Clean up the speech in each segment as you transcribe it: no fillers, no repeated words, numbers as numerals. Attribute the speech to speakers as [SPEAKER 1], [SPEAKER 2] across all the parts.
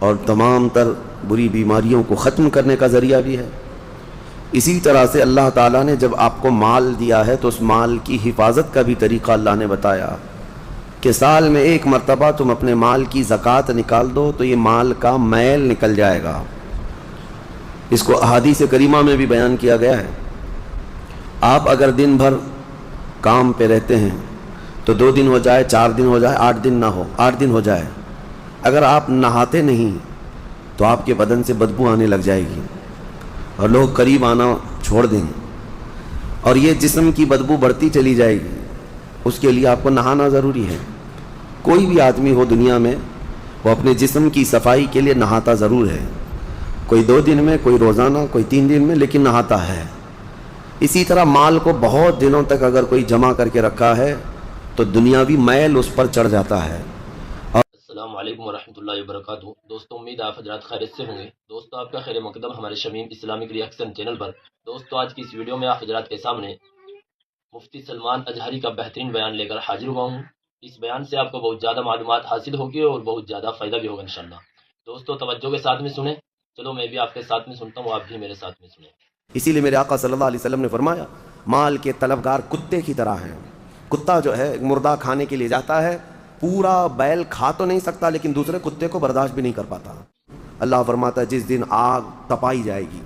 [SPEAKER 1] اور تمام تر بری بیماریوں کو ختم کرنے کا ذریعہ بھی ہے۔ اسی طرح سے اللہ تعالیٰ نے جب آپ کو مال دیا ہے تو اس مال کی حفاظت کا بھی طریقہ اللہ نے بتایا کہ سال میں ایک مرتبہ تم اپنے مال کی زکوٰۃ نکال دو تو یہ مال کا میل نکل جائے گا۔ اس کو احادیث کریمہ میں بھی بیان کیا گیا ہے۔ آپ اگر دن بھر کام پہ رہتے ہیں تو 2 دن ہو جائے، 4 دن ہو جائے، 8 دن نہ ہو، 8 دن ہو جائے، اگر آپ نہاتے نہیں تو آپ کے بدن سے بدبو آنے لگ جائے گی اور لوگ قریب آنا چھوڑ دیں اور یہ جسم کی بدبو بڑھتی چلی جائے گی۔ اس کے لیے آپ کو نہانا ضروری ہے۔ کوئی بھی آدمی ہو دنیا میں وہ اپنے جسم کی صفائی کے لیے نہاتا ضرور ہے، کوئی 2 دن میں، کوئی روزانہ، کوئی 3 دن میں، لیکن نہاتا ہے۔ اسی طرح مال کو بہت دنوں تک اگر کوئی جمع کر کے رکھا ہے تو دنیاوی میل اس پر چڑھ جاتا ہے۔
[SPEAKER 2] السلام علیکم ورحمۃ اللہ وبرکاتہ۔ دوستوں امید آپ حضرات خیریت سے ہوں گے۔ دوستوں آپ کا خیر مقدم ہمارے شمیم اسلامک ریئیکشن چینل پر۔ دوستوں آج کی اس ویڈیو میں آپ حضرات کے سامنے مفتی سلمان اجہری کا بہترین بیان لے کر حاضر ہوا ہوں۔ اس بیان سے آپ کو بہت زیادہ معلومات حاصل ہوگی اور بہت زیادہ فائدہ بھی ہوگا انشاءاللہ۔ دوستوں توجہ کے ساتھ میں سنیں۔ چلو میں بھی آپ کے ساتھ میں سنتا ہوں، آپ بھی میرے ساتھ میں سنیں۔
[SPEAKER 1] اسی لیے میرے آقا صلی اللہ علیہ وسلم نے فرمایا مال کے طلبگار کتے کی طرح ہیں۔ کتا جو ہے مردہ کھانے کے لیے جاتا ہے، پورا بیل کھا تو نہیں سکتا لیکن دوسرے کتے کو برداشت بھی نہیں کر پاتا۔ اللہ فرماتا ہے جس دن آگ تپائی جائے گی،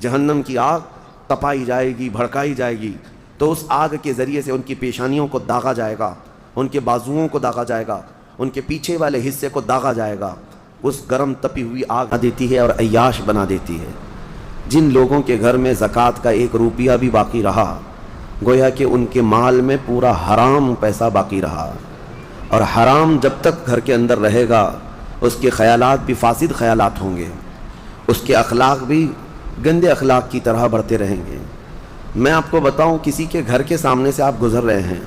[SPEAKER 1] جہنم کی آگ تپائی جائے گی، بھڑکائی جائے گی، تو اس آگ کے ذریعے سے ان کی پیشانیوں کو داغا جائے گا، ان کے بازوؤں کو داغا جائے گا، ان کے پیچھے والے حصے کو داغا جائے گا۔ اس گرم تپی ہوئی آگ دیتی ہے اور عیاش بنا دیتی ہے۔ جن لوگوں کے گھر میں زکوٰۃ کا 1 روپیہ بھی باقی رہا، گویا کہ ان کے مال میں پورا حرام پیسہ باقی رہا، اور حرام جب تک گھر کے اندر رہے گا اس کے خیالات بھی فاسد خیالات ہوں گے، اس کے اخلاق بھی گندے اخلاق کی طرح بڑھتے رہیں گے۔ میں آپ کو بتاؤں، کسی کے گھر کے سامنے سے آپ گزر رہے ہیں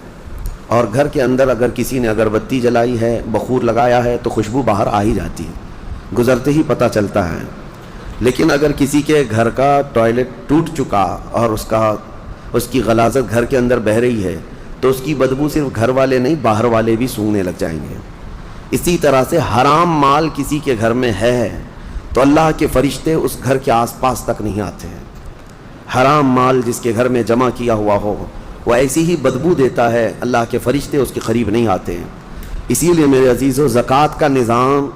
[SPEAKER 1] اور گھر کے اندر اگر کسی نے اگربتی جلائی ہے، بخور لگایا ہے تو خوشبو باہر آ ہی جاتی ہے، گزرتے ہی پتہ چلتا ہے۔ لیکن اگر کسی کے گھر کا ٹوائلٹ ٹوٹ چکا اور اس کی غلاظت گھر کے اندر بہہ رہی ہے تو اس کی بدبو صرف گھر والے نہیں باہر والے بھی سونگنے لگ جائیں گے۔ اسی طرح سے حرام مال کسی کے گھر میں ہے تو اللہ کے فرشتے اس گھر کے آس پاس تک نہیں آتے ہیں۔ حرام مال جس کے گھر میں جمع کیا ہوا ہو وہ ایسی ہی بدبو دیتا ہے، اللہ کے فرشتے اس کے قریب نہیں آتے ہیں۔ اسی لیے میرے عزیزو، زکوٰۃ کا نظام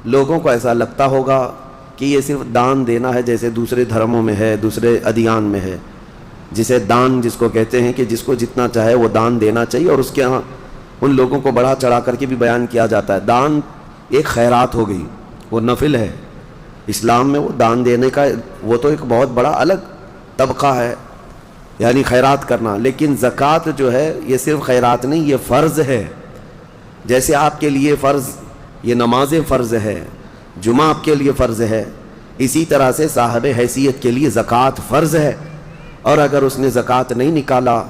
[SPEAKER 1] لوگوں کو ایسا لگتا ہوگا کہ یہ صرف دان دینا ہے، جیسے دوسرے دھرموں میں ہے، دوسرے ادیان میں ہے، جسے دان جس کو کہتے ہیں کہ جس کو جتنا چاہے وہ دان دینا چاہیے، اور اس کے ہاں ان لوگوں کو بڑھا چڑھا کر کے بھی بیان کیا جاتا ہے۔ دان ایک خیرات ہو گئی، وہ نفل ہے۔ اسلام میں وہ دان دینے کا وہ تو ایک بہت بڑا الگ طبقہ ہے، یعنی خیرات کرنا، لیکن زکوٰۃ جو ہے یہ صرف خیرات نہیں، یہ فرض ہے۔ جیسے آپ کے لیے فرض یہ نماز فرض ہے، جمعہ آپ کے لیے فرض ہے، اسی طرح سے صاحب حیثیت کے لیے زکوٰۃ فرض ہے۔ اور اگر اس نے زکوٰۃ نہیں نکالا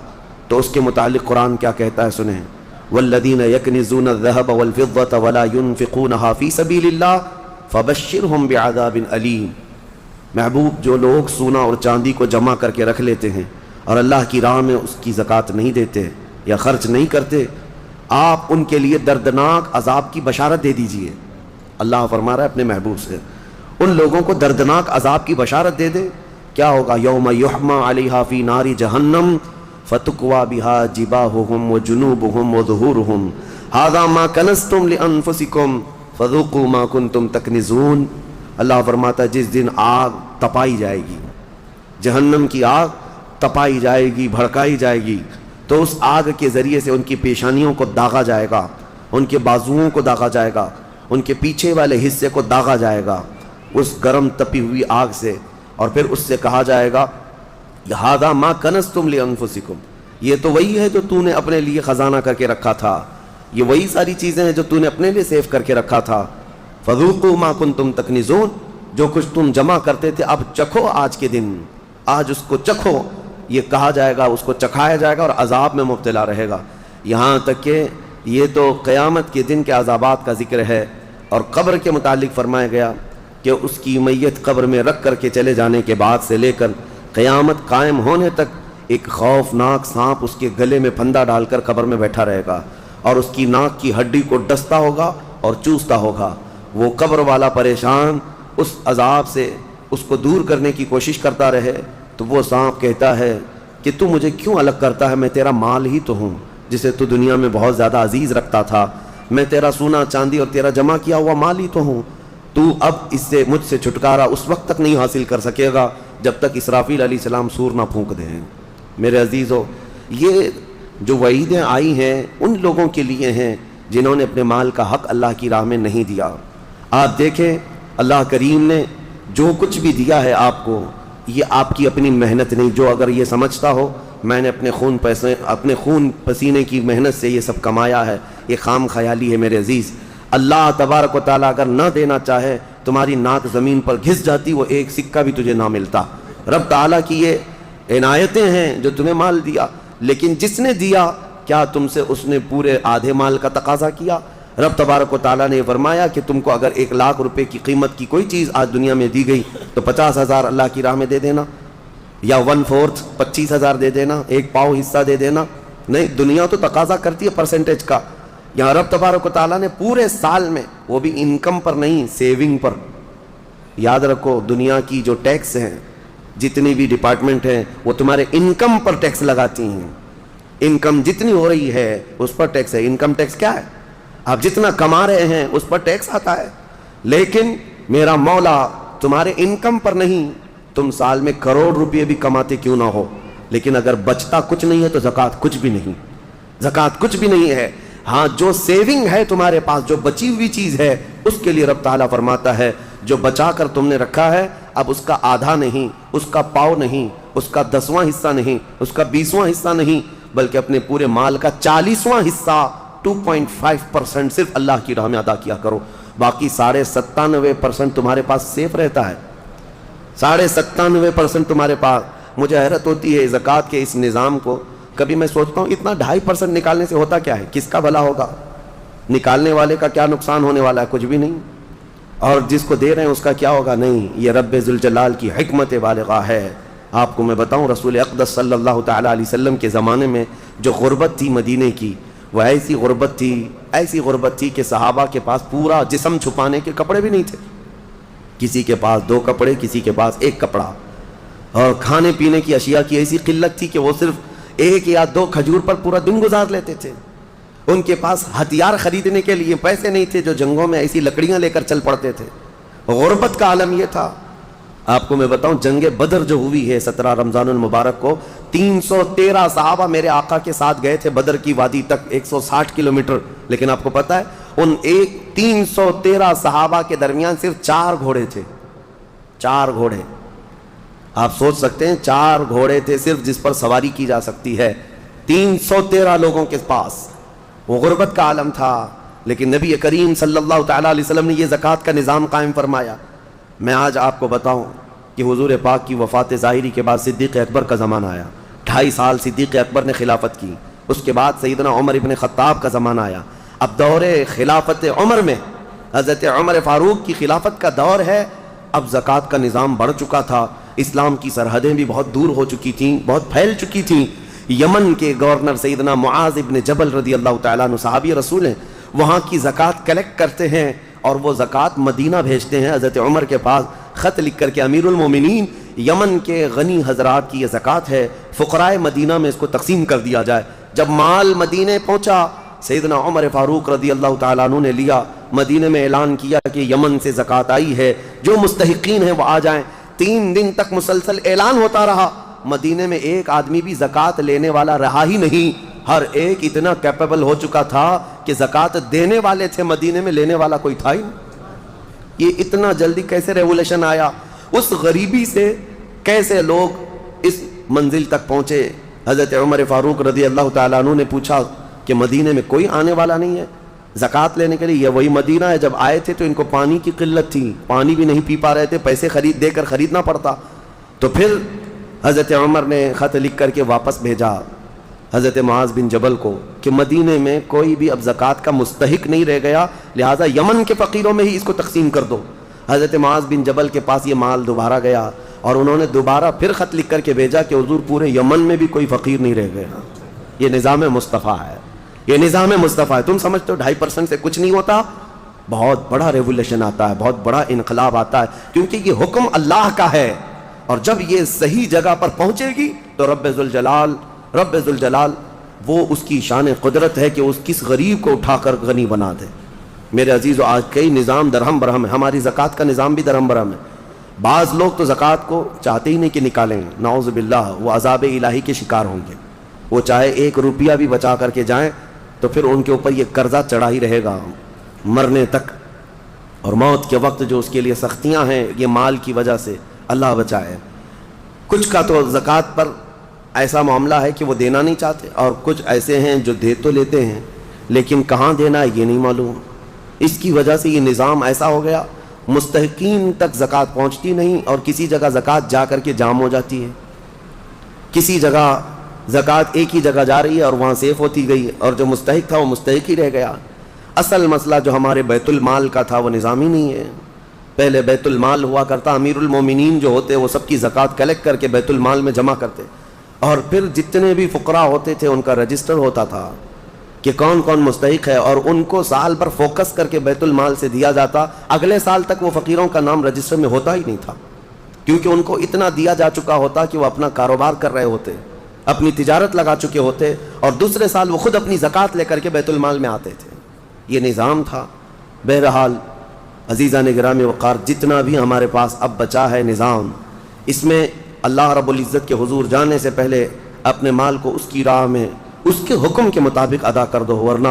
[SPEAKER 1] تو اس کے متعلق قرآن کیا کہتا ہے سنیں، والذین یکنزون الذهب والفضة ولا ينفقونها فی سبیل اللہ فبشرهم بعذاب علیم۔ محبوب، جو لوگ سونا اور چاندی کو جمع کر کے رکھ لیتے ہیں اور اللہ کی راہ میں اس کی زکوٰۃ نہیں دیتے یا خرچ نہیں کرتے، آپ ان کے لیے دردناک عذاب کی بشارت دے دیجئے۔ اللہ فرما رہا ہے اپنے محبوب سے، ان لوگوں کو دردناک عذاب کی بشارت دے دے۔ کیا ہوگا؟ یوم یحمى علیہا فی نار جہنم فتکوی بہا جباہہم وجنوبہم وظہورہم ھذا ما کنزتم لانفسکم فذوقوا ما کنتم تکنزون۔ اللہ فرماتا ہے جس دن آگ تپائی جائے گی، جہنم کی آگ تپائی جائے گی، بھڑکائی جائے گی، تو اس آگ کے ذریعے سے ان کی پیشانیوں کو داغا جائے گا، ان کے بازوؤں کو داغا جائے گا، ان کے پیچھے والے حصے کو داغا جائے گا اس گرم تپی ہوئی آگ سے، اور پھر اس سے کہا جائے گا ھذا ما کنزتم لانفسکم، یہ تو وہی ہے جو تو نے اپنے لیے خزانہ کر کے رکھا تھا، یہ وہی ساری چیزیں ہیں جو تو نے اپنے لیے سیو کر کے رکھا تھا۔ فذوقوا ما کنتم تکنزون، جو کچھ تم جمع کرتے تھے اب چکھو آج کے دن، آج اس کو چکھو، یہ کہا جائے گا، اس کو چکھایا جائے گا اور عذاب میں مبتلا رہے گا۔ یہاں تک کہ یہ تو قیامت کے دن کے عذابات کا ذکر ہے، اور قبر کے متعلق فرمایا گیا کہ اس کی میت قبر میں رکھ کر کے چلے جانے کے بعد سے لے کر قیامت قائم ہونے تک ایک خوفناک سانپ اس کے گلے میں پھندا ڈال کر قبر میں بیٹھا رہے گا، اور اس کی ناک کی ہڈی کو ڈستا ہوگا اور چوستا ہوگا، وہ قبر والا پریشان اس عذاب سے اس کو دور کرنے کی کوشش کرتا رہے تو وہ سانپ کہتا ہے کہ تو مجھے کیوں الگ کرتا ہے، میں تیرا مال ہی تو ہوں جسے تو دنیا میں بہت زیادہ عزیز رکھتا تھا، میں تیرا سونا چاندی اور تیرا جمع کیا ہوا مال ہی تو ہوں، تو اب اس سے مجھ سے چھٹکارا اس وقت تک نہیں حاصل کر سکے گا جب تک اسرافیل علیہ السلام سور نہ پھونک دیں۔ میرے عزیزو، یہ جو وعیدیں آئی ہیں ان لوگوں کے لیے ہیں جنہوں نے اپنے مال کا حق اللہ کی راہ میں نہیں دیا۔ آپ دیکھیں اللہ کریم نے جو کچھ بھی دیا ہے آپ کو، یہ آپ کی اپنی محنت نہیں، جو اگر یہ سمجھتا ہو میں نے اپنے خون پسینے کی محنت سے یہ سب کمایا ہے، یہ خام خیالی ہے میرے عزیز۔ اللہ تبارک و تعالیٰ اگر نہ دینا چاہے تمہاری ناک زمین پر گھس جاتی، وہ ایک سکہ بھی تجھے نہ ملتا۔ رب تعالیٰ کی یہ عنایتیں ہیں جو تمہیں مال دیا، لیکن جس نے دیا کیا تم سے اس نے پورے آدھے مال کا تقاضا کیا؟ رب تبارک و تعالیٰ نے فرمایا کہ تم کو اگر 1,00,000 روپے کی قیمت کی کوئی چیز آج دنیا میں دی گئی تو 50,000 اللہ کی راہ میں دے دینا، یا 1/4 25,000 دے دینا، 1 پاؤ حصہ دے دینا۔ نہیں، دنیا تو تقاضا کرتی ہے پرسنٹیج کا۔ یہاں رب تبارک و تعالیٰ نے پورے سال میں، وہ بھی انکم پر نہیں، سیونگ پر۔ یاد رکھو دنیا کی جو ٹیکس ہیں، جتنی بھی ڈپارٹمنٹ ہیں، وہ تمہارے انکم پر ٹیکس لگاتی ہیں۔ انکم جتنی ہو رہی ہے اس پر ٹیکس ہے۔ انکم ٹیکس کیا ہے؟ آپ جتنا کما رہے ہیں اس پر ٹیکس آتا ہے، لیکن میرا مولا تمہارے انکم پر نہیں۔ تم سال میں کروڑ روپے بھی کماتے کیوں نہ ہو، لیکن اگر بچتا کچھ نہیں ہے تو زکوٰۃ کچھ بھی نہیں، زکوٰۃ کچھ بھی نہیں ہے۔ ہاں، جو سیونگ ہے تمہارے پاس، جو بچی ہوئی چیز ہے، اس کے لیے رب تعالیٰ فرماتا ہے جو بچا کر تم نے رکھا ہے، اب اس کا آدھا نہیں، اس کا پاؤ نہیں، اس کا 10واں حصہ نہیں، اس کا 20واں حصہ نہیں، بلکہ اپنے پورے مال کا 40واں حصہ 2.5% صرف اللہ کی راہ میں ادا کیا کرو۔ باقی 97.5% تمہارے پاس سیف رہتا ہے، 97.5% تمہارے پاس۔ مجھے حیرت ہوتی ہے زکوٰۃ کے اس نظام کو، کبھی میں سوچتا ہوں اتنا 2.5% نکالنے سے ہوتا کیا ہے، کس کا بھلا ہوگا؟ نکالنے والے کا کیا نقصان ہونے والا ہے؟ کچھ بھی نہیں۔ اور جس کو دے رہے ہیں اس کا کیا ہوگا؟ نہیں۔ یہ رب ذوالجلال کی حکمت بالغہ ہے۔ آپ کو میں بتاؤں، رسول اقدس صلی اللہ تعالیٰ علیہ وسلم کے زمانے میں جو غربت تھی مدینے کی، وہ ایسی غربت تھی کہ صحابہ کے پاس پورا جسم چھپانے کے کپڑے بھی نہیں تھے۔ کسی کے پاس 2 کپڑے، کسی کے پاس 1 کپڑا، اور کھانے پینے کی اشیاء کی ایسی قلت تھی کہ وہ صرف 1 یا 2 کھجور پر پورا دن گزار لیتے تھے۔ ان کے پاس ہتھیار خریدنے کے لیے پیسے نہیں تھے، جو جنگوں میں ایسی لکڑیاں لے کر چل پڑتے تھے۔ غربت کا عالم یہ تھا۔ آپ کو میں بتاؤں، جنگ بدر جو ہوئی ہے 17 رمضان المبارک کو، 313 صحابہ میرے آقا کے ساتھ گئے تھے بدر کی وادی تک، 160 کلومیٹر، لیکن آپ کو پتہ ہے ان 313 صحابہ کے درمیان صرف 4 گھوڑے تھے۔ 4 گھوڑے، آپ سوچ سکتے ہیں 4 گھوڑے تھے صرف جس پر سواری کی جا سکتی ہے 313 لوگوں کے پاس۔ وہ غربت کا عالم تھا، لیکن نبی کریم صلی اللہ تعالیٰ علیہ وسلم نے یہ زکوٰۃ کا نظام قائم فرمایا۔ میں آج آپ کو بتاؤں کہ حضور پاک کی وفات ظاہری کے بعد صدیق اکبر کا زمانہ آیا، 2.5 سال صدیق اکبر نے خلافت کی۔ اس کے بعد سیدنا عمر ابن خطاب کا زمانہ آیا۔ اب دور خلافت عمر میں حضرت عمر فاروق کی خلافت کا دور ہے۔ اب زکوٰۃ کا نظام بڑھ چکا تھا، اسلام کی سرحدیں بھی بہت دور ہو چکی تھیں، بہت پھیل چکی تھیں۔ یمن کے گورنر سیدنا معاذ ابن جبل رضی اللہ تعالیٰ عنہ، صحابی رسول ہیں، وہاں کی زکوٰۃ کلیکٹ کرتے ہیں اور وہ زکوٰۃ مدینہ بھیجتے ہیں حضرت عمر کے پاس، خط لکھ کر کے، امیر المومنین، یمن کے غنی حضرات کی یہ زکوٰۃ ہے، فقراء مدینہ میں اس کو تقسیم کر دیا جائے۔ جب مال مدینے پہنچا، سیدنا عمر فاروق رضی اللہ تعالیٰ عنہ نے لیا، مدینے میں اعلان کیا کہ یمن سے زکوٰۃ آئی ہے، جو مستحقین ہیں وہ آ جائیں۔ 3 دن تک مسلسل اعلان ہوتا رہا، مدینے میں ایک آدمی بھی زکوٰۃ لینے والا رہا ہی نہیں۔ ہر ایک اتنا کیپیبل ہو چکا تھا کہ زکوٰۃ دینے والے تھے، مدینے میں لینے والا کوئی تھا ہی نہیں۔ یہ اتنا جلدی کیسے ریولیشن آیا؟ اس غریبی سے کیسے لوگ اس منزل تک پہنچے؟ حضرت عمر فاروق رضی اللہ تعالیٰ عنہ نے پوچھا کہ مدینے میں کوئی آنے والا نہیں ہے زکوٰۃ لینے کے لیے؟ یہ وہی مدینہ ہے، جب آئے تھے تو ان کو پانی کی قلت تھی، پانی بھی نہیں پی پا رہے تھے، پیسے دے کر خریدنا پڑتا۔ تو پھر حضرت عمر نے خط لکھ کر کے واپس بھیجا حضرت معاذ بن جبل کو کہ مدینے میں کوئی بھی اب زکوٰۃ کا مستحق نہیں رہ گیا، لہٰذا یمن کے فقیروں میں ہی اس کو تقسیم کر دو۔ حضرت معاذ بن جبل کے پاس یہ مال دوبارہ گیا اور انہوں نے دوبارہ پھر خط لکھ کر کے بھیجا کہ حضور پورے یمن میں بھی کوئی فقیر نہیں رہ گیا۔ یہ نظام مصطفیٰ ہے، یہ نظام مصطفیٰ ہے۔ تم سمجھتے ہو 2.5% سے کچھ نہیں ہوتا؟ بہت بڑا ریولیشن آتا ہے، بہت بڑا انقلاب آتا ہے، کیونکہ یہ حکم اللہ کا ہے، اور جب یہ صحیح جگہ پر پہنچے گی تو رب ذوالجلال وہ اس کی شان قدرت ہے کہ اس کس غریب کو اٹھا کر غنی بنا دے۔ میرے عزیزو، آج کئی نظام درہم برہم ہے، ہماری زکوٰۃ کا نظام بھی درہم برہم ہے۔ بعض لوگ تو زکوٰۃ کو چاہتے ہی نہیں کہ نکالیں، نعوذ باللہ، وہ عذاب الہی کے شکار ہوں گے۔ وہ چاہے 1 روپیہ بھی بچا کر کے جائیں تو پھر ان کے اوپر یہ قرضہ چڑھا ہی رہے گا مرنے تک، اور موت کے وقت جو اس کے لیے سختیاں ہیں یہ مال کی وجہ سے، اللہ بچائے۔ کچھ کا تو زکوٰۃ پر ایسا معاملہ ہے کہ وہ دینا نہیں چاہتے، اور کچھ ایسے ہیں جو دے تو لیتے ہیں لیکن کہاں دینا ہے یہ نہیں معلوم۔ اس کی وجہ سے یہ نظام ایسا ہو گیا، مستحقین تک زکوٰۃ پہنچتی نہیں، اور کسی جگہ زکوٰۃ جا کر کے جام ہو جاتی ہے، کسی جگہ زکوٰۃ ایک ہی جگہ جا رہی ہے اور وہاں سیف ہوتی گئی، اور جو مستحق تھا وہ مستحق ہی رہ گیا۔ اصل مسئلہ جو ہمارے بیت المال کا تھا وہ نظام ہی نہیں ہے۔ پہلے بیت المال ہوا کرتا، امیر المومنین جو ہوتے وہ سب کی زکوٰۃ کلیکٹ کر کے بیت المال میں جمع کرتے، اور پھر جتنے بھی فقراء ہوتے تھے ان کا رجسٹر ہوتا تھا کہ کون کون مستحق ہے، اور ان کو سال بھر فوکس کر کے بیت المال سے دیا جاتا۔ اگلے سال تک وہ فقیروں کا نام رجسٹر میں ہوتا ہی نہیں تھا، کیونکہ ان کو اتنا دیا جا چکا ہوتا کہ وہ اپنا کاروبار کر رہے ہوتے، اپنی تجارت لگا چکے ہوتے، اور دوسرے سال وہ خود اپنی زکوٰۃ لے کر کے بیت المال میں آتے تھے۔ یہ نظام تھا۔ بہرحال عزیزان گرامی وقار، جتنا بھی ہمارے پاس اب بچا ہے نظام، اس میں اللہ رب العزت کے حضور جانے سے پہلے اپنے مال کو اس کی راہ میں اس کے حکم کے مطابق ادا کر دو، ورنہ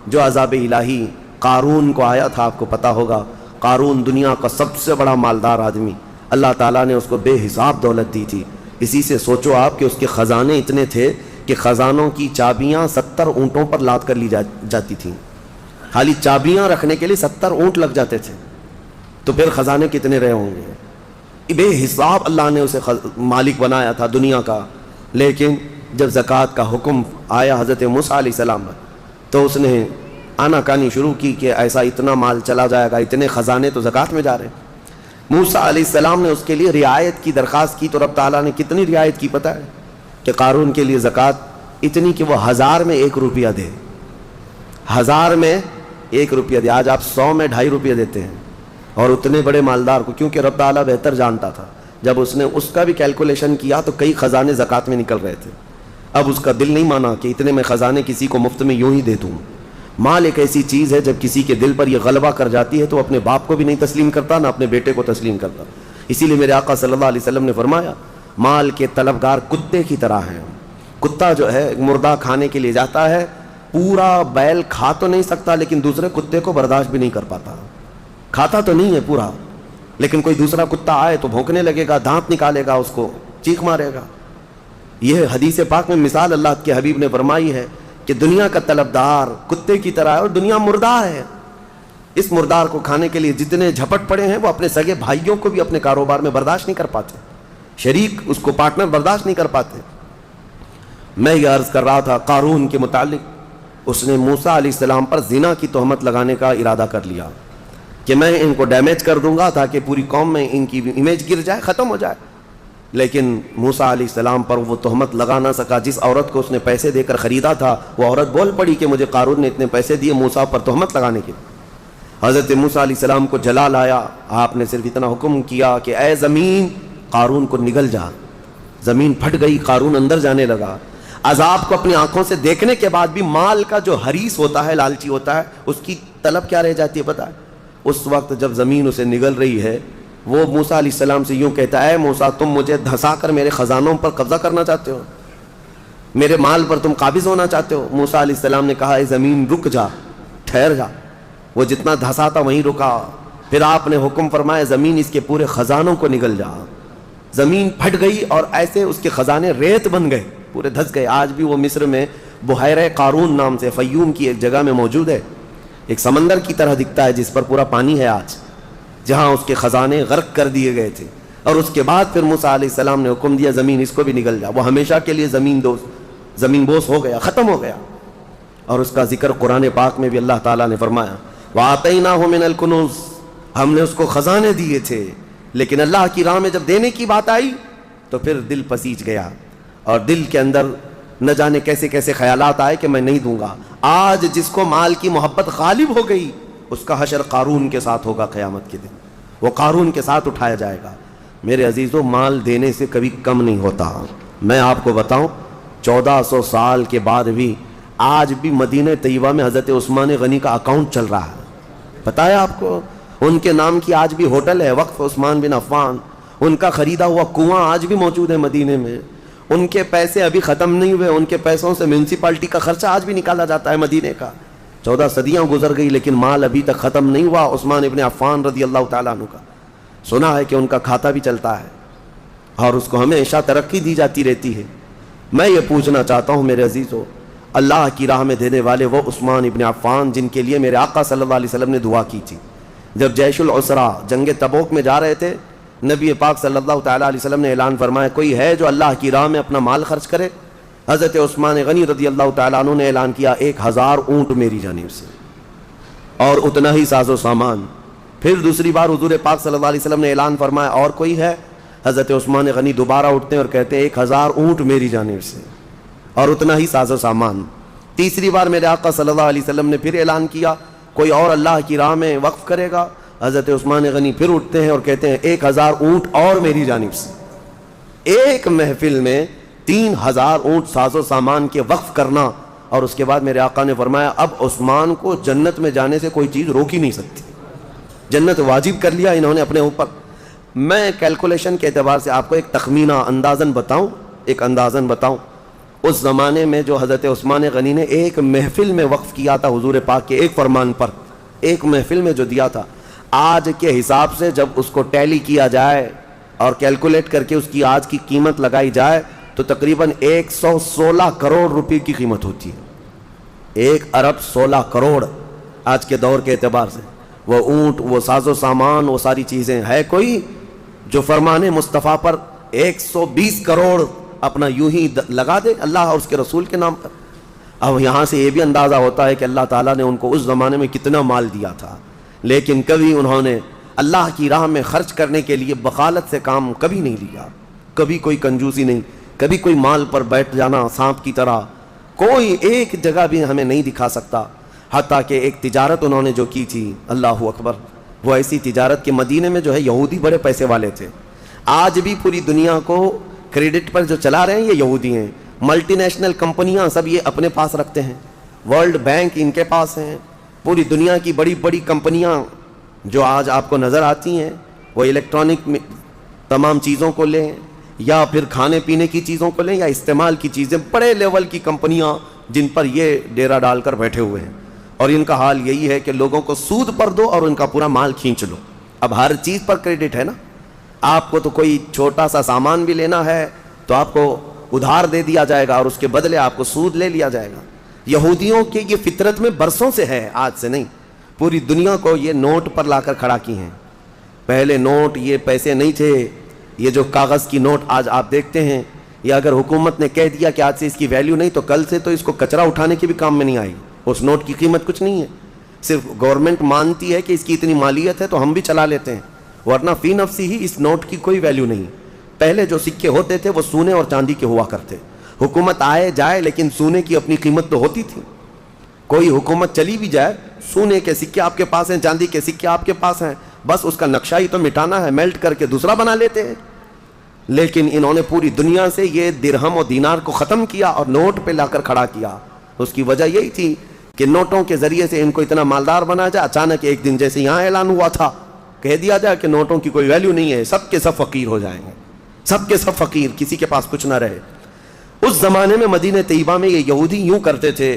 [SPEAKER 1] جو عذاب الہی قارون کو آیا تھا، آپ کو پتا ہوگا، قارون دنیا کا سب سے بڑا مالدار آدمی، اللہ تعالیٰ نے اس کو بے حساب دولت دی تھی۔ اسی سے سوچو آپ کہ اس کے خزانے اتنے تھے کہ خزانوں کی چابیاں 70 اونٹوں پر لاد کر لی جاتی تھیں، خالی چابیاں رکھنے کے لیے 70 اونٹ لگ جاتے تھے، تو پھر خزانے کتنے رہے ہوں گے؟ بے حساب اللہ نے اسے مالک بنایا تھا دنیا کا۔ لیکن جب زکوٰۃ کا حکم آیا حضرت موسیٰ علیہ السلام پر، تو اس نے آنا کانی شروع کی کہ ایسا اتنا مال چلا جائے گا، اتنے خزانے تو زکوٰۃ میں جا رہے ہیں۔ موسیٰ علیہ السلام نے اس کے لیے رعایت کی درخواست کی، تو رب تعالیٰ نے کتنی رعایت کی پتہ ہے؟ کہ قارون کے لیے زکوٰۃ اتنی کہ وہ 1000 میں 1 روپیہ دے، 1000 میں 1 روپیہ دے۔ آج آپ 100 میں 2.5 روپیہ دیتے ہیں، اور اتنے بڑے مالدار کو، کیونکہ رب تعالیٰ بہتر جانتا تھا، جب اس نے اس کا بھی کیلکولیشن کیا تو کئی خزانے زکوٰۃ میں نکل رہے تھے۔ اب اس کا دل نہیں مانا کہ اتنے میں خزانے کسی کو مفت میں یوں ہی دے دوں۔ مال ایک ایسی چیز ہے، جب کسی کے دل پر یہ غلبہ کر جاتی ہے تو اپنے باپ کو بھی نہیں تسلیم کرتا، نہ اپنے بیٹے کو تسلیم کرتا۔ اسی لیے میرے آقا صلی اللہ علیہ وسلم نے فرمایا، مال کے طلبگار کتے کی طرح ہیں۔ کتا جو ہے مردہ کھانے کے لیے جاتا ہے، پورا بیل کھا تو نہیں سکتا لیکن دوسرے کتے کو برداشت بھی نہیں کر پاتا، کھاتا تو نہیں ہے پورا، لیکن کوئی دوسرا کتا آئے تو بھونکنے لگے گا، دانت نکالے گا، اس کو چیخ مارے گا۔ یہ حدیث پاک میں مثال اللہ کے حبیب نے فرمائی ہے کہ دنیا کا طلبدار کتے کی طرح ہے، اور دنیا مردار ہے۔ اس مردار کو کھانے کے لیے جتنے جھپٹ پڑے ہیں وہ اپنے سگے بھائیوں کو بھی اپنے کاروبار میں برداشت نہیں کر پاتے، شریک اس کو پارٹنر برداشت نہیں کر پاتے۔ میں یہ عرض کر رہا تھا قارون کے متعلق، اس نے موسیٰ علیہ السلام پر زنا کی تہمت لگانے کا ارادہ کر لیا کہ میں ان کو ڈیمیج کر دوں گا تاکہ پوری قوم میں ان کی امیج گر جائے، ختم ہو جائے۔ لیکن موسیٰ علیہ السلام پر وہ تہمت لگا نہ سکا۔ جس عورت کو اس نے پیسے دے کر خریدا تھا وہ عورت بول پڑی کہ مجھے قارون نے اتنے پیسے دیے موسیٰ پر تہمت لگانے کے۔ حضرت موسیٰ علیہ السلام کو جلال آیا، آپ نے صرف اتنا حکم کیا کہ اے زمین قارون کو نگل جا۔ زمین پھٹ گئی، قارون اندر جانے لگا۔ عذاب کو اپنی آنکھوں سے دیکھنے کے بعد بھی مال کا جو حریص ہوتا ہے، لالچی ہوتا ہے، اس کی طلب کیا رہ جاتی ہے پتہ ہے؟ اس وقت جب زمین اسے نگل رہی ہے وہ موسیٰ علیہ السلام سے یوں کہتا ہے، اے موسیٰ تم مجھے دھسا کر میرے خزانوں پر قبضہ کرنا چاہتے ہو، میرے مال پر تم قابض ہونا چاہتے ہو؟ موسیٰ علیہ السلام نے کہا، اے زمین رک جا، ٹھہر جا۔ وہ جتنا دھسا تھا وہیں رکا۔ پھر آپ نے حکم فرمایا، زمین اس کے پورے خزانوں کو نگل جا۔ زمین پھٹ گئی اور ایسے اس کے خزانے ریت بن گئے، پورے دھس گئے۔ آج بھی وہ مصر میں بحیرہ قارون نام سے فیوم کی ایک جگہ میں موجود ہے، ایک سمندر کی طرح دکھتا ہے جس پر پورا پانی ہے آج، جہاں اس کے خزانے غرق کر دیے گئے تھے۔ اور اس کے بعد پھر موسیٰ علیہ السلام نے حکم دیا، زمین اس کو بھی نگل جا۔ وہ ہمیشہ کے لیے زمین بوس ہو گیا، ختم ہو گیا۔ اور اس کا ذکر قرآن پاک میں بھی اللہ تعالیٰ نے فرمایا، وَآتَيْنَاهُ مِنَ الْكُنُوزِ، ہم نے اس کو خزانے دیے تھے، لیکن اللہ کی راہ میں جب دینے کی بات آئی تو پھر دل پسیج گیا، اور دل کے اندر نہ جانے کیسے کیسے خیالات آئے کہ میں نہیں دوں گا۔ آج جس کو مال کی محبت غالب ہو گئی اس کا حشر قارون کے ساتھ ہوگا قیامت کے دن، وہ قارون کے ساتھ اٹھایا جائے گا۔ میرے عزیزوں، مال دینے سے کبھی کم نہیں ہوتا۔ میں آپ کو بتاؤں 1400 سال کے بعد بھی آج بھی مدینہ طیبہ میں حضرت عثمان غنی کا اکاؤنٹ چل رہا ہے، پتہ ہے آپ کو؟ ان کے نام کی آج بھی ہوٹل ہے، وقف عثمان بن عفان، ان کا خریدا ہوا کنواں آج بھی موجود ہے مدینے میں، ان کے پیسے ابھی ختم نہیں ہوئے، ان کے پیسوں سے میونسپلٹی کا خرچہ آج بھی نکالا جاتا ہے مدینے کا۔ 14 صدیاں گزر گئی لیکن مال ابھی تک ختم نہیں ہوا عثمان ابن عفان رضی اللہ تعالیٰ عنہ کا۔ سنا ہے کہ ان کا کھاتا بھی چلتا ہے اور اس کو ہمیشہ ترقی دی جاتی رہتی ہے۔ میں یہ پوچھنا چاہتا ہوں میرے عزیزو، اللہ کی راہ میں دینے والے وہ عثمان ابن عفان جن کے لیے میرے آقا صلی اللہ علیہ وسلم نے دعا کی تھی، جب جیش العسرہ جنگ تبوک میں جا رہے تھے، نبی پاک صلی اللہ تعالیٰ علیہ وسلم نے اعلان فرمایا کوئی ہے جو اللہ کی راہ میں اپنا مال خرچ کرے؟ حضرت عثمان غنی رضی اللہ تعالیٰ عنہ نے اعلان کیا 1000 اونٹ میری جانب سے اور اتنا ہی ساز و سامان۔ پھر دوسری بار حضور پاک صلی اللہ علیہ وسلم نے اعلان فرمایا اور کوئی ہے؟ حضرت عثمان غنی دوبارہ اٹھتے ہیں اور کہتے ہیں 1000 اونٹ میری جانب سے اور اتنا ہی ساز و سامان۔ تیسری بار میرے آقا صلی اللہ علیہ وسلم نے پھر اعلان کیا کوئی اور اللہ کی راہ میں وقف کرے گا؟ حضرت عثمان غنی پھر اٹھتے ہیں اور کہتے ہیں 1000 اونٹ اور میری جانب سے۔ ایک محفل میں 3000 اونٹ ساز و سامان کے وقف کرنا، اور اس کے بعد میرے آقا نے فرمایا اب عثمان کو جنت میں جانے سے کوئی چیز روک ہی نہیں سکتی، جنت واجب کر لیا انہوں نے اپنے اوپر۔ میں کیلکولیشن کے اعتبار سے آپ کو ایک تخمینہ اندازاً بتاؤں، اس زمانے میں جو حضرت عثمان غنی نے ایک محفل میں وقف کیا تھا حضور پاک کے ایک فرمان پر، ایک محفل میں جو دیا تھا، آج کے حساب سے جب اس کو ٹیلی کیا جائے اور کیلکولیٹ کر کے اس کی آج کی قیمت لگائی جائے تو تقریباً 116 کروڑ روپے کی قیمت ہوتی ہے۔ 1 ارب 16 کروڑ آج کے دور کے اعتبار سے۔ وہ اونٹ، وہ ساز و سامان، وہ ساری چیزیں، ہے کوئی جو فرمان مصطفیٰ پر 120 کروڑ اپنا یوں ہی لگا دے اللہ اور اس کے رسول کے نام پر؟ اب یہاں سے یہ بھی اندازہ ہوتا ہے کہ اللہ تعالیٰ نے ان کو اس زمانے میں کتنا مال دیا تھا، لیکن کبھی انہوں نے اللہ کی راہ میں خرچ کرنے کے لیے بخالت سے کام کبھی نہیں لیا، کبھی کوئی کنجوسی نہیں، کبھی کوئی مال پر بیٹھ جانا سانپ کی طرح، کوئی ایک جگہ بھی ہمیں نہیں دکھا سکتا۔ حتیٰ کہ ایک تجارت انہوں نے جو کی تھی، اللہ اکبر، وہ ایسی تجارت کہ مدینے میں جو ہے یہودی بڑے پیسے والے تھے۔ آج بھی پوری دنیا کو کریڈٹ پر جو چلا رہے ہیں یہ یہودی ہیں، ملٹی نیشنل کمپنیاں سب یہ اپنے پاس رکھتے ہیں، ورلڈ بینک ان کے پاس ہیں، پوری دنیا کی بڑی بڑی کمپنیاں جو آج آپ کو نظر آتی ہیں، وہ الیکٹرانک تمام چیزوں کو لیں یا پھر کھانے پینے کی چیزوں کو لیں یا استعمال کی چیزیں، بڑے لیول کی کمپنیاں جن پر یہ ڈیرا ڈال کر بیٹھے ہوئے ہیں، اور ان کا حال یہی ہے کہ لوگوں کو سود پر دو اور ان کا پورا مال کھینچ لو۔ اب ہر چیز پر کریڈٹ ہے نا، آپ کو تو کوئی چھوٹا سا سامان بھی لینا ہے تو آپ کو ادھار دے دیا جائے گا اور اس کے بدلے آپ کو سود لے لیا جائے گا۔ یہودیوں کی یہ فطرت میں برسوں سے ہے، آج سے نہیں، پوری دنیا کو یہ نوٹ پر لا کر کھڑا کی ہیں۔ پہلے نوٹ یہ پیسے نہیں تھے، یہ جو کاغذ کی نوٹ آج آپ دیکھتے ہیں، یہ اگر حکومت نے کہہ دیا کہ آج سے اس کی ویلیو نہیں تو کل سے تو اس کو کچرا اٹھانے کے بھی کام میں نہیں آئی، اس نوٹ کی قیمت کچھ نہیں ہے، صرف گورنمنٹ مانتی ہے کہ اس کی اتنی مالیت ہے تو ہم بھی چلا لیتے ہیں، ورنہ فی نفسی ہی اس نوٹ کی کوئی ویلیو نہیں۔ پہلے جو سکے ہوتے تھے وہ سونے اور چاندی کے ہوا کرتے، حکومت آئے جائے لیکن سونے کی اپنی قیمت تو ہوتی تھی، کوئی حکومت چلی بھی جائے سونے کے سکے آپ کے پاس ہیں، چاندی کے سکے آپ کے پاس ہیں، بس اس کا نقشہ ہی تو مٹانا ہے، میلٹ کر کے دوسرا بنا لیتے ہیں۔ لیکن انہوں نے پوری دنیا سے یہ درہم و دینار کو ختم کیا اور نوٹ پہ لا کر کھڑا کیا۔ اس کی وجہ یہی تھی کہ نوٹوں کے ذریعے سے ان کو اتنا مالدار بنا جائے، اچانک ایک دن جیسے یہاں اعلان ہوا تھا کہہ دیا جائے کہ نوٹوں کی کوئی ویلیو نہیں ہے، سب کے سب فقیر ہو جائیں گے، سب کے سب فقیر، کسی کے پاس کچھ نہ رہے۔ اس زمانے میں مدینہ طیبہ میں یہ یہودی یوں کرتے تھے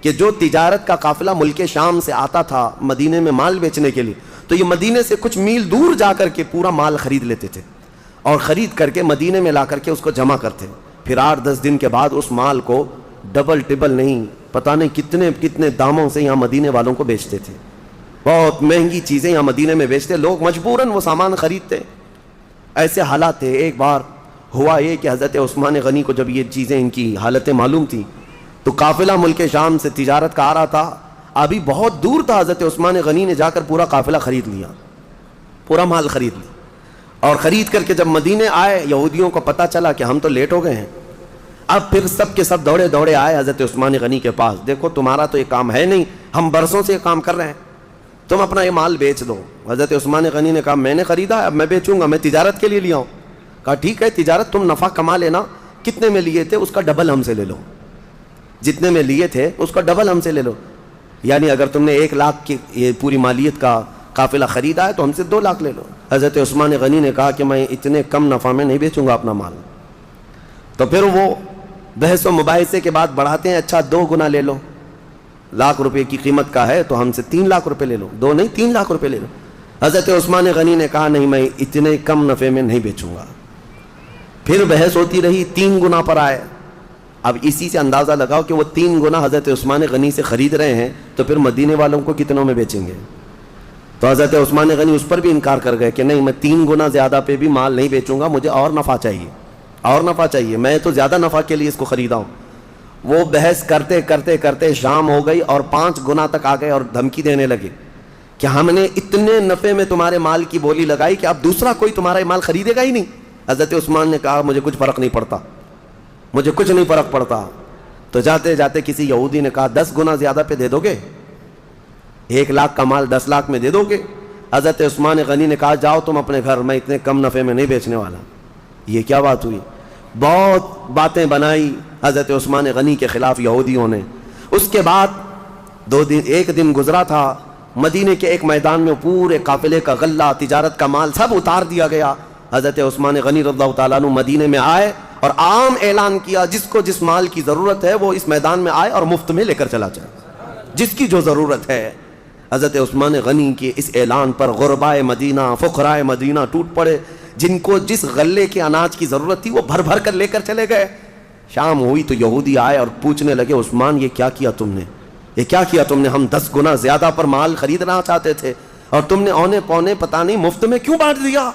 [SPEAKER 1] کہ جو تجارت کا قافلہ ملک شام سے آتا تھا مدینے میں مال بیچنے کے لیے، تو یہ مدینے سے کچھ میل دور جا کر کے پورا مال خرید لیتے تھے اور خرید کر کے مدینے میں لا کر کے اس کو جمع کرتے، پھر 8-10 دن کے بعد اس مال کو ڈبل ٹبل نہیں پتہ نہیں کتنے کتنے داموں سے یہاں مدینے والوں کو بیچتے تھے، بہت مہنگی چیزیں یہاں مدینے میں بیچتے، لوگ مجبوراً وہ سامان خریدتے۔ ایسے حالات تھے۔ ایک بار ہوا یہ کہ حضرت عثمان غنی کو جب یہ چیزیں ان کی حالتیں معلوم تھی تو قافلہ ملک شام سے تجارت کا آ رہا تھا، ابھی بہت دور تھا، حضرت عثمان غنی نے جا کر پورا قافلہ خرید لیا، پورا مال خرید لیا، اور خرید کر کے جب مدینے آئے یہودیوں کو پتہ چلا کہ ہم تو لیٹ ہو گئے ہیں، اب پھر سب کے سب دوڑے دوڑے آئے حضرت عثمان غنی کے پاس، دیکھو تمہارا تو یہ کام ہے نہیں، ہم برسوں سے یہ کام کر رہے ہیں، تم اپنا یہ مال بیچ دو. حضرت عثمان غنی نے کہا میں نے خریدا ہے، اب میں بیچوں گا، میں تجارت کے لیے لیا ہوں. کہا ٹھیک ہے تجارت، تم نفع کما لینا، کتنے میں لیے تھے اس کا ڈبل ہم سے لے لو، جتنے میں لیے تھے اس کا ڈبل ہم سے لے لو. یعنی اگر تم نے 1 لاکھ کی یہ پوری مالیت کا قافلہ خریدا ہے تو ہم سے 2 لاکھ لے لو. حضرت عثمان غنی نے کہا کہ میں اتنے کم نفع میں نہیں بیچوں گا اپنا مال. تو پھر وہ بحث و مباحثے کے بعد بڑھاتے ہیں، اچھا 2 گنا لے لو، 1 لاکھ روپے کی قیمت کا ہے تو ہم سے 3 لاکھ روپے لے لو، 2 نہیں 3 لاکھ روپے لے لو. حضرت عثمان غنی نے کہا نہیں میں اتنے کم نفع میں نہیں بیچوں گا. پھر بحث ہوتی رہی، 3 گنا پر آئے. اب اسی سے اندازہ لگاؤ کہ وہ 3 گنا حضرت عثمان غنی سے خرید رہے ہیں تو پھر مدینے والوں کو کتنوں میں بیچیں گے. تو حضرت عثمان غنی اس پر بھی انکار کر گئے کہ نہیں میں 3 گنا زیادہ پہ بھی مال نہیں بیچوں گا، مجھے اور نفع چاہیے، اور نفع چاہیے، میں تو زیادہ نفع کے لیے اس کو خریدا ہوں. وہ بحث کرتے کرتے کرتے شام ہو گئی اور 5 گنا تک آ گئے اور دھمکی دینے لگے کہ ہم نے اتنے نفع میں تمہارے مال کی بولی لگائی کہ اب دوسرا کوئی تمہارا مال خریدے گا ہی نہیں. حضرت عثمان نے کہا مجھے کچھ فرق نہیں پڑتا، مجھے کچھ نہیں فرق پڑتا. تو جاتے جاتے کسی یہودی نے کہا 10 گنا زیادہ پہ دے دو گے، 1 لاکھ کا مال 10 لاکھ میں دے دو گے. حضرت عثمان غنی نے کہا جاؤ تم اپنے گھر، میں اتنے کم نفع میں نہیں بیچنے والا. یہ کیا بات ہوئی؟ بہت باتیں بنائی حضرت عثمان غنی کے خلاف یہودیوں نے. اس کے بعد 2 دن 1 دن گزرا تھا، مدینے کے ایک میدان میں پورے قافلے کا غلہ، تجارت کا مال سب اتار دیا گیا. حضرت عثمان غنی رضی اللہ تعالیٰ عنہ مدینے میں آئے اور عام اعلان کیا جس کو جس مال کی ضرورت ہے وہ اس میدان میں آئے اور مفت میں لے کر چلا جائے، جس کی جو ضرورت ہے. حضرت عثمان غنی کے اس اعلان پر غربائے مدینہ، فقرائے مدینہ ٹوٹ پڑے. جن کو جس غلے کے اناج کی ضرورت تھی وہ بھر بھر کر لے کر چلے گئے. شام ہوئی تو یہودی آئے اور پوچھنے لگے عثمان یہ کیا کیا تم نے، یہ کیا کیا تم نے؟ ہم 10 گنا زیادہ پر مال خریدنا چاہتے تھے اور تم نے اونے پونے پتہ نہیں مفت میں کیوں بانٹ دیا.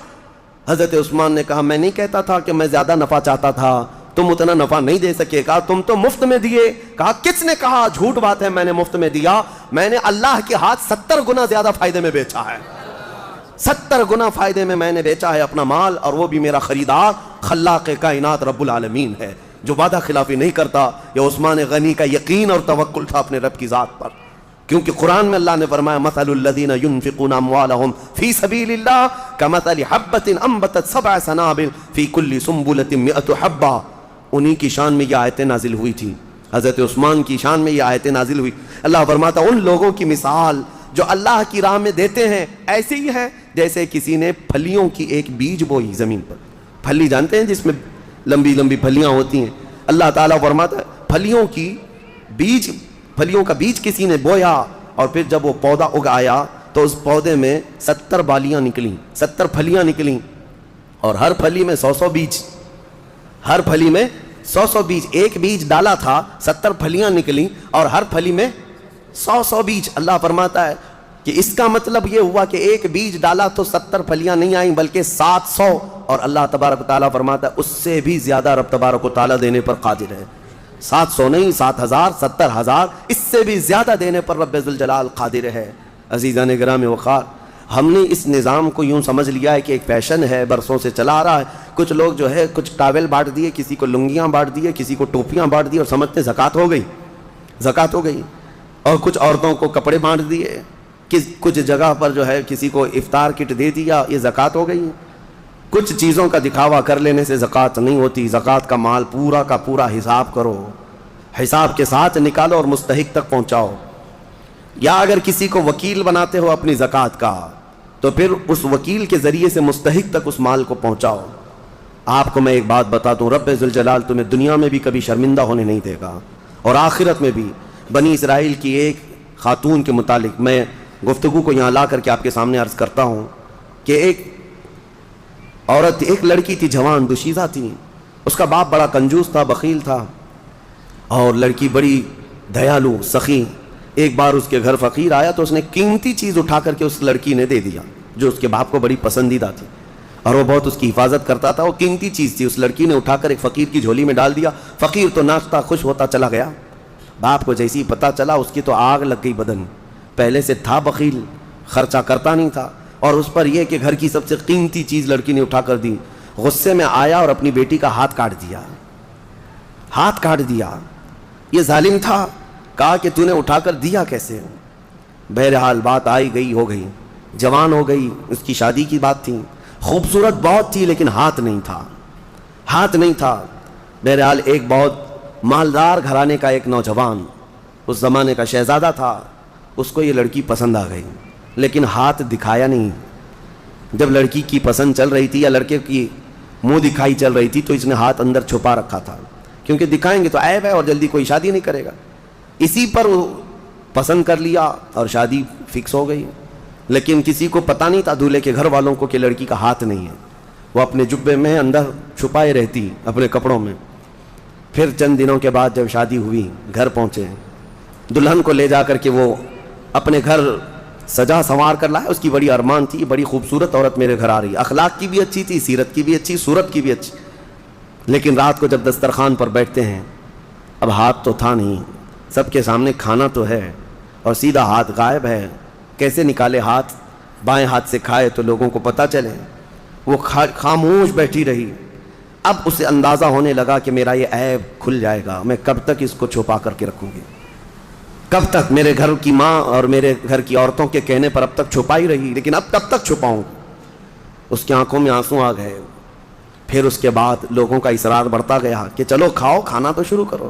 [SPEAKER 1] حضرت عثمان نے کہا میں نہیں کہتا تھا کہ میں زیادہ نفع چاہتا تھا، تم اتنا نفع نہیں دے سکے. کہا تم تو مفت میں دیے. کہا کس نے کہا؟ جھوٹ بات ہے، میں نے مفت میں دیا. میں نے اللہ کے ہاتھ 70 گنا زیادہ فائدے میں بیچا ہے، 70 گنا فائدے میں نے بیچا ہے اپنا مال، اور وہ بھی میرا خریدار خلاق کائنات رب العالمین ہے جو وعدہ خلافی نہیں کرتا. یہ عثمان غنی کا یقین اور توکل تھا اپنے رب کی ذات پر، کیونکہ قرآن میں اللہ نے فرمایا مثل الذین ينفقون اموالهم فی سبیل اللہ کمثل حبۃ انبتت 7 سنابل فی کل سنبلۃ 100 حبہ. انہی کی شان میں یہ آیتیں نازل ہوئی تھی، حضرت عثمان کی شان میں یہ آیتیں نازل ہوئی. اللہ فرماتا ان لوگوں کی مثال جو اللہ کی راہ میں دیتے ہیں ایسے ہی ہے جیسے کسی نے پھلیوں کی ایک بیج بوئی زمین پر. پھلی جانتے ہیں جس میں لمبی لمبی پھلیاں ہوتی ہیں. اللہ تعالیٰ فرماتا ہے پھلیوں کا بیج کسی نے بویا اور پھر جب وہ پودا اگ آیا تو اس پودے میں 70 بالیاں نکلیں، 70 پھلیاں نکلیں، اور ہر پھلی میں 100 بیج، ہر پھلی میں 100 بیج. ایک بیج ڈالا تھا، 70 پھلیاں نکلیں اور ہر پھلی میں 100 بیج. اللہ فرماتا ہے کہ اس کا مطلب یہ ہوا کہ ایک بیج ڈالا تو 70 پھلیاں نہیں آئیں بلکہ 700. اور اللہ تبارک و تعالیٰ فرماتا ہے اس سے بھی زیادہ رب تبارک و تعالیٰ دینے پر قادر ہے. 700 نہیں، 7000، 70000، اس سے بھی زیادہ دینے پر رب ذوالجلال قادر ہے. عزیزان گرامی وقار، ہم نے اس نظام کو یوں سمجھ لیا ہے کہ ایک فیشن ہے، برسوں سے چلا آ رہا ہے. کچھ لوگ جو ہے کچھ ٹاول بانٹ دیے، کسی کو لنگیاں بانٹ دیے، کسی کو ٹوپیاں بانٹ دی اور سمجھتے زکوٰۃ ہو گئی، زکوٰۃ ہو گئی. اور کچھ عورتوں کو کپڑے بانٹ دیے، کچھ جگہ پر جو ہے کسی کو افطار کٹ دے دیا، یہ زکوٰۃ ہو گئی. کچھ چیزوں کا دکھاوا کر لینے سے زکوٰۃ نہیں ہوتی. زکوٰۃ کا مال پورا کا پورا حساب کرو، حساب کے ساتھ نکالو اور مستحق تک پہنچاؤ. یا اگر کسی کو وکیل بناتے ہو اپنی زکوٰۃ کا تو پھر اس وکیل کے ذریعے سے مستحق تک اس مال کو پہنچاؤ. آپ کو میں ایک بات بتا دوں، رب ذوالجلال تمہیں دنیا میں بھی کبھی شرمندہ ہونے نہیں دے گا اور آخرت میں بھی. بنی اسرائیل کی ایک خاتون کے متعلق میں گفتگو کو یہاں لا کر کے آپ کے سامنے عرض کرتا ہوں کہ ایک عورت، ایک لڑکی تھی، جوان دوشیزہ تھی. اس کا باپ بڑا کنجوس تھا، بخیل تھا، اور لڑکی بڑی دیالو سخی. ایک بار اس کے گھر فقیر آیا تو اس نے قیمتی چیز اٹھا کر کے اس لڑکی نے دے دیا جو اس کے باپ کو بڑی پسندیدہ تھی اور وہ بہت اس کی حفاظت کرتا تھا. وہ قیمتی چیز تھی، اس لڑکی نے اٹھا کر ایک فقیر کی جھولی میں ڈال دیا. فقیر تو ناچتا خوش ہوتا چلا گیا. باپ کو جیسی پتہ چلا اس کی تو آگ لگ گئی بدن. پہلے سے تھا بخیل، خرچہ کرتا نہیں تھا، اور اس پر یہ کہ گھر کی سب سے قیمتی چیز لڑکی نے اٹھا کر دی. غصے میں آیا اور اپنی بیٹی کا ہاتھ کاٹ دیا، ہاتھ کاٹ دیا. یہ ظالم تھا. کہا کہ تو نے اٹھا کر دیا کیسے؟ بہرحال بات آئی گئی ہو گئی، جوان ہو گئی، اس کی شادی کی بات تھی، خوبصورت بہت تھی لیکن ہاتھ نہیں تھا، ہاتھ نہیں تھا۔ بہرحال ایک بہت مالدار گھرانے کا ایک نوجوان، اس زمانے کا شہزادہ تھا، اس کو یہ لڑکی پسند آ گئی لیکن ہاتھ دکھایا نہیں۔ جب لڑکی کی پسند چل رہی تھی یا لڑکے کی منہ دکھائی چل رہی تھی تو اس نے ہاتھ اندر چھپا رکھا تھا، کیونکہ دکھائیں گے تو عیب ہے اور جلدی کوئی شادی نہیں کرے گا۔ اسی پر وہ پسند کر لیا اور شادی فکس ہو گئی، لیکن کسی کو پتہ نہیں تھا دولہے کے گھر والوں کو کہ لڑکی کا ہاتھ نہیں ہے۔ وہ اپنے جبے میں اندر چھپائے رہتی اپنے کپڑوں میں۔ پھر چند دنوں کے بعد جب شادی ہوئی، گھر پہنچے، دلہن کو لے جا کر کے وہ اپنے گھر سجا سنوار کر لائے۔ اس کی بڑی ارمان تھی، بڑی خوبصورت عورت میرے گھر آ رہی، اخلاق کی بھی اچھی تھی، سیرت کی بھی اچھی، صورت کی بھی اچھی۔ لیکن رات کو جب دسترخوان پر بیٹھتے ہیں، اب ہاتھ تو تھا نہیں، سب کے سامنے کھانا تو ہے اور سیدھا ہاتھ غائب ہے، کیسے نکالے ہاتھ؟ بائیں ہاتھ سے کھائے تو لوگوں کو پتہ چلے۔ وہ خاموش بیٹھی رہی۔ اب اسے اندازہ ہونے لگا کہ میرا یہ عیب کھل جائے گا، میں کب تک اس کو چھپا کر کے رکھوں گی؟ کب تک؟ میرے گھر کی ماں اور میرے گھر کی عورتوں کے کہنے پر اب تک چھپائی رہی، لیکن اب کب تک چھپاؤں؟ اس کی آنکھوں میں آنسو آ گئے۔ پھر اس کے بعد لوگوں کا اصرار بڑھتا گیا کہ چلو کھاؤ، کھانا تو شروع کرو۔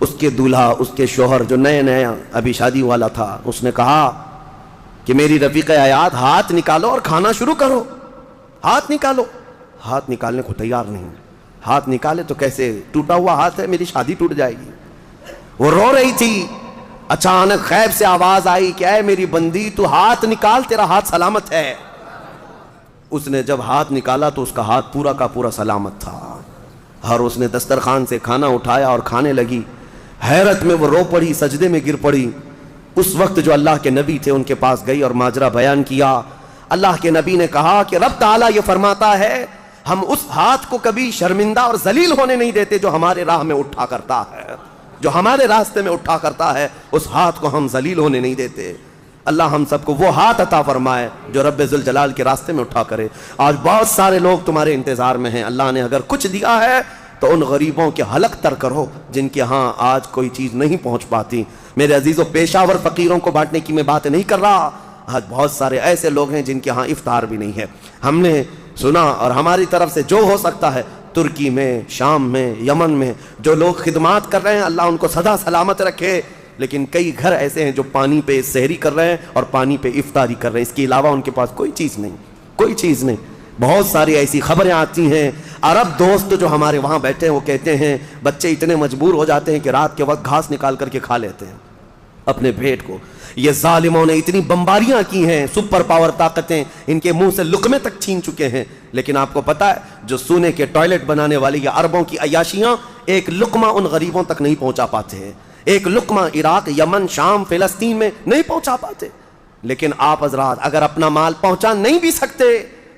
[SPEAKER 1] اس کے دولہا، اس کے شوہر جو نئے نئے ابھی شادی والا تھا، اس نے کہا کہ میری رفیق حیات، ہاتھ نکالو اور کھانا شروع کرو، ہاتھ نکالو۔ ہاتھ نکالنے کو تیار نہیں، ہاتھ نکالے تو کیسے؟ ٹوٹا ہوا ہاتھ ہے، میری شادی ٹوٹ جائے گی۔ وہ رو رہی تھی، اچانک غیب سے آواز آئی کہ اے میری بندی، تو ہاتھ نکال، تیرا ہاتھ سلامت ہے۔ اس نے جب ہاتھ نکالا تو اس کا ہاتھ پورا کا پورا سلامت تھا، اور اس نے دسترخوان سے کھانا اٹھایا اور کھانے لگی۔ حیرت میں وہ رو پڑی، سجدے میں گر پڑی۔ اس وقت جو اللہ کے نبی تھے ان کے پاس گئی اور ماجرا بیان کیا۔ اللہ کے نبی نے کہا کہ رب تعالیٰ یہ فرماتا ہے، ہم اس ہاتھ کو کبھی شرمندہ اور ذلیل ہونے نہیں دیتے جو ہمارے راہ میں اٹھا کرتا ہے، جو ہمارے راستے میں اٹھا کرتا ہے، اس ہاتھ کو ہم ذلیل ہونے نہیں دیتے۔ اللہ ہم سب کو وہ ہاتھ عطا فرمائے جو رب ذوالجلال کے راستے میں اٹھا کرے۔ آج بہت سارے لوگ تمہارے انتظار میں ہیں، اللہ نے اگر کچھ دیا ہے تو ان غریبوں کے حلق تر کرو جن کے ہاں آج کوئی چیز نہیں پہنچ پاتی۔ میرے عزیزوں، پیشہ ور فقیروں کو بانٹنے کی میں بات نہیں کر رہا، آج بہت سارے ایسے لوگ ہیں جن کے ہاں افطار بھی نہیں ہے۔ ہم نے سنا اور ہماری طرف سے جو ہو سکتا ہے، ترکی میں، شام میں، یمن میں جو لوگ خدمات کر رہے ہیں، اللہ ان کو سدا سلامت رکھے۔ لیکن کئی گھر ایسے ہیں جو پانی پہ سحری کر رہے ہیں اور پانی پہ افطاری کر رہے ہیں، اس کے علاوہ ان کے پاس کوئی چیز نہیں، کوئی چیز نہیں۔ بہت ساری ایسی خبریں آتی ہیں، عرب دوست جو ہمارے وہاں بیٹھے ہیں وہ کہتے ہیں بچے اتنے مجبور ہو جاتے ہیں کہ رات کے وقت گھاس نکال کر کے کھا لیتے ہیں اپنے پیٹ کو۔ یہ ظالموں نے اتنی بمباریاں کی ہیں، سپر پاور طاقتیں ان کے منہ سے لقمے تک چھین چکے ہیں، لیکن آپ کو پتا ہے جو سونے کے ٹوائلٹ بنانے والی یہ عربوں کی عیاشیاں ایک لقمہ ان غریبوں تک نہیں پہنچا پاتے ہیں، ایک لقمہ عراق، یمن، شام، فلسطین میں نہیں پہنچا پاتے۔ لیکن آپ حضرات اگر اپنا مال پہنچا نہیں بھی سکتے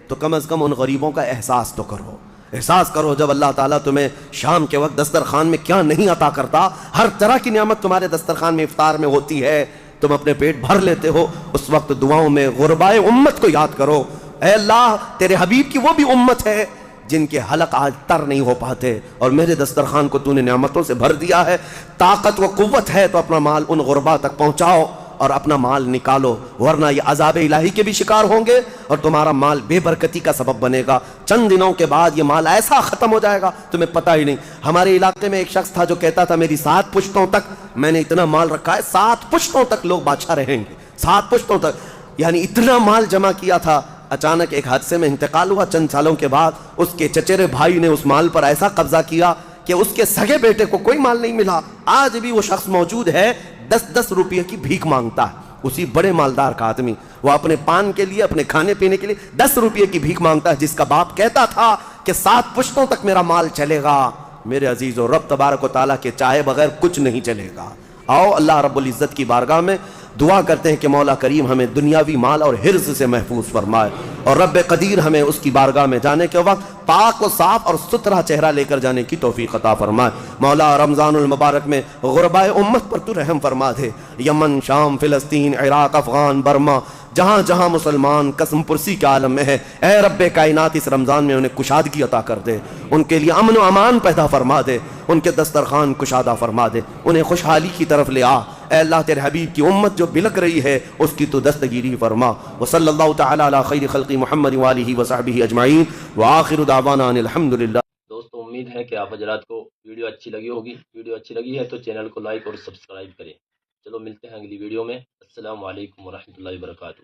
[SPEAKER 1] تو کم از کم ان غریبوں کا احساس تو کرو، احساس کرو۔ جب اللہ تعالیٰ تمہیں شام کے وقت دسترخوان میں کیا نہیں عطا کرتا، ہر طرح کی نعمت تمہارے دسترخوان میں افطار میں ہوتی ہے، تم اپنے پیٹ بھر لیتے ہو، اس وقت دعاؤں میں غربائے امت کو یاد کرو۔ اے اللہ، تیرے حبیب کی وہ بھی امت ہے جن کے حلق آج تر نہیں ہو پاتے، اور میرے دسترخوان کو تو نے نعمتوں سے بھر دیا ہے، طاقت و قوت ہے تو اپنا مال ان غربا تک پہنچاؤ اور اپنا مال نکالو، ورنہ یہ عذاب الہی کے بھی شکار ہوں گے اور تمہارا مال بے برکتی کا سبب بنے گا۔ چند دنوں کے بعد یہ مال ایسا ختم ہو جائے گا تمہیں پتہ ہی نہیں۔ ہمارے علاقے میں ایک شخص تھا جو کہتا تھا میری 7 پشتوں تک میں نے اتنا مال رکھا ہے، 7 پشتوں تک لوگ بادشاہ رہیں گے، 7 پشتوں تک، یعنی اتنا مال جمع کیا تھا۔ اچانک ایک حادثے میں انتقال ہوا، چند سالوں کے بعد اس کے چچیرے بھائی نے اس مال پر ایسا قبضہ کیا کہ اس کے سگے بیٹے کو کوئی مال نہیں ملا۔ آج بھی وہ شخص موجود ہے، 10-10 روپے کی بھیک مانگتا ہے، اسی بڑے مالدار کا آدمی، وہ اپنے پان کے لیے، اپنے کھانے پینے کے لیے 10 روپے کی بھیک مانگتا ہے، جس کا باپ کہتا تھا کہ 7 پشتوں تک میرا مال چلے گا۔ میرے عزیزو، رب تبارک و تعالیٰ کے چاہے بغیر کچھ نہیں چلے گا۔ آؤ اللہ رب العزت کی بارگاہ میں دعا کرتے ہیں کہ مولا کریم ہمیں دنیاوی مال اور حرص سے محفوظ فرمائے، اور رب قدیر ہمیں اس کی بارگاہ میں جانے کے وقت پاک و صاف اور ستھرا چہرہ لے کر جانے کی توفیق عطا فرمائے۔ مولا رمضان المبارک میں غربائے امت پر تو رحم فرما دے، یمن، شام، فلسطین، عراق، افغان، برما، جہاں جہاں مسلمان قسم پرسی کے عالم میں ہے، اے رب کائنات اس رمضان میں انہیں کشادگی عطا کر دے، ان کے لیے امن و امان پیدا فرما دے، ان کے دسترخوان کشادہ فرما دے، انہیں خوشحالی کی طرف لے آ۔ اے اللہ تیرے حبیب کی امت جو بلک رہی ہے اس کی تو دستگیری فرما. وصلی اللہ تعالی علی خیر خلق محمد وآلہ وصحبہ اجمعین وآخر دعوانا ان الحمدللہ.
[SPEAKER 2] دوستوں امید ہے کہ آپ حضرات کو ویڈیو اچھی لگی ہوگی. ویڈیو اچھی لگی ہے تو چینل کو لائک اور سبسکرائب کریں. چلو ملتے ہیں اگلی ویڈیو میں. السلام علیکم ورحمۃ اللہ وبرکاتہ.